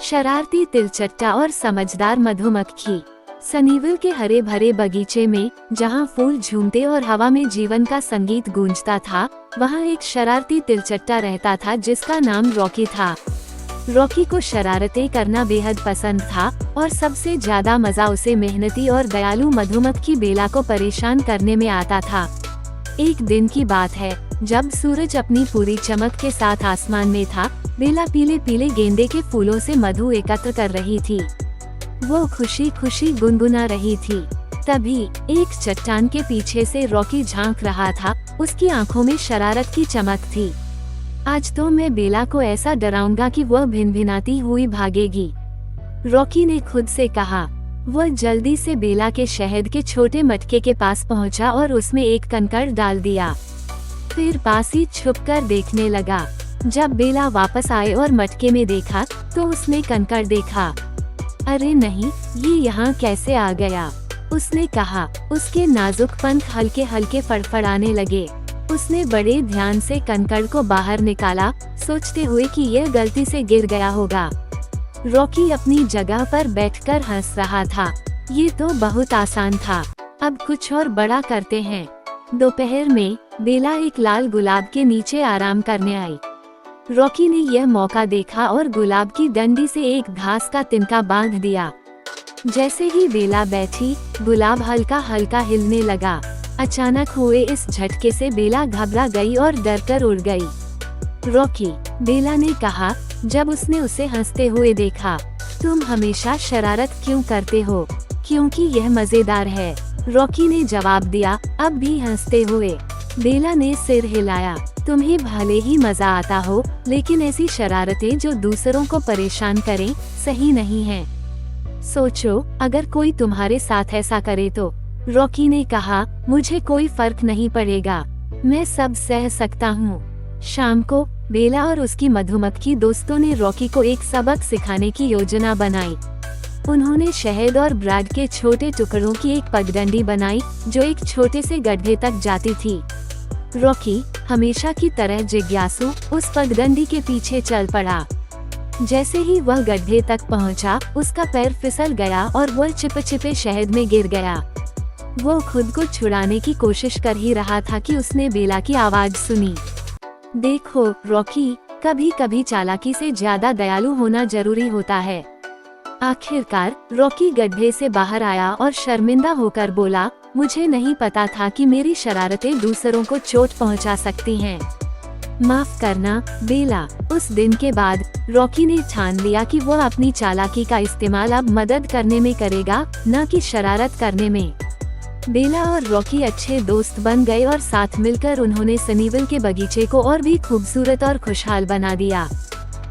शरारती तिलचट्टा और समझदार मधुमक्खी। सनीवल के हरे भरे बगीचे में, जहाँ फूल झूमते और हवा में जीवन का संगीत गूंजता था, वहाँ एक शरारती तिलचट्टा रहता था जिसका नाम रॉकी था। रॉकी को शरारतें करना बेहद पसंद था और सबसे ज्यादा मजा उसे मेहनती और दयालु मधुमक्खी बेला को परेशान करने में आता था। एक दिन की बात है, जब सूरज अपनी पूरी चमक के साथ आसमान में था, बेला पीले पीले गेंदे के फूलों से मधु एकत्र कर रही थी। वो खुशी खुशी गुनगुना रही थी। तभी एक चट्टान के पीछे से रॉकी झांक रहा था। उसकी आंखों में शरारत की चमक थी। आज तो मैं बेला को ऐसा डराऊंगा कि वह भिनभिनाती हुई भागेगी, रॉकी ने खुद से कहा। वह जल्दी से बेला के शहद के छोटे मटके के पास पहुंचा और उसमें एक कंकड़ डाल दिया। फिर पास ही छुपकर देखने लगा। जब बेला वापस आए और मटके में देखा तो उसने कंकड़ देखा। अरे नहीं, ये यहाँ कैसे आ गया, उसने कहा। उसके नाजुक पंख हल्के हल्के फड़फड़ाने लगे। उसने बड़े ध्यान से कंकड़ को बाहर निकाला, सोचते हुए कि यह गलती से गिर गया होगा। रॉकी अपनी जगह पर बैठकर हंस रहा था। ये तो बहुत आसान था, अब कुछ और बड़ा करते हैं। दोपहर में बेला एक लाल गुलाब के नीचे आराम करने आई। रॉकी ने यह मौका देखा और गुलाब की डंडी से एक घास का तिनका बांध दिया। जैसे ही बेला बैठी, गुलाब हल्का हल्का हिलने लगा। अचानक हुए इस झटके से बेला घबरा गई और डरकर उड़ गई। रॉकी, बेला ने कहा जब उसने उसे हंसते हुए देखा, तुम हमेशा शरारत क्यों करते हो? क्योंकि यह मजेदार है, रॉकी ने जवाब दिया, अब भी हंसते हुए। बेला ने सिर हिलाया। तुम्हें भले ही मजा आता हो, लेकिन ऐसी शरारतें जो दूसरों को परेशान करें, सही नहीं है। सोचो, अगर कोई तुम्हारे साथ ऐसा करे तो। रॉकी ने कहा, मुझे कोई फर्क नहीं पड़ेगा, मैं सब सह सकता हूँ। शाम को बेला और उसकी मधुमक्खी दोस्तों ने रॉकी को एक सबक सिखाने की योजना बनाई। उन्होंने शहद और ब्रेड के छोटे टुकड़ों की एक पगडंडी बनाई जो एक छोटे से गड्ढे तक जाती थी। रॉकी, हमेशा की तरह जिज्ञासु, उस पगडंडी के पीछे चल पड़ा। जैसे ही वह गड्ढे तक पहुंचा, उसका पैर फिसल गया और वह चिपचिपे शहद में गिर गया। वो खुद को छुड़ाने की कोशिश कर ही रहा था कि उसने बेला की आवाज सुनी। देखो रॉकी, कभी कभी चालाकी से ज्यादा दयालु होना जरूरी होता है। आखिरकार रॉकी गड्ढे से बाहर आया और शर्मिंदा होकर बोला, मुझे नहीं पता था कि मेरी शरारतें दूसरों को चोट पहुंचा सकती हैं। माफ करना बेला। उस दिन के बाद रॉकी ने ठान लिया कि वह अपनी चालाकी का इस्तेमाल अब मदद करने में करेगा, न कि शरारत करने में। बेला और रॉकी अच्छे दोस्त बन गए और साथ मिलकर उन्होंने सनीवल के बगीचे को और भी खूबसूरत और खुशहाल बना दिया।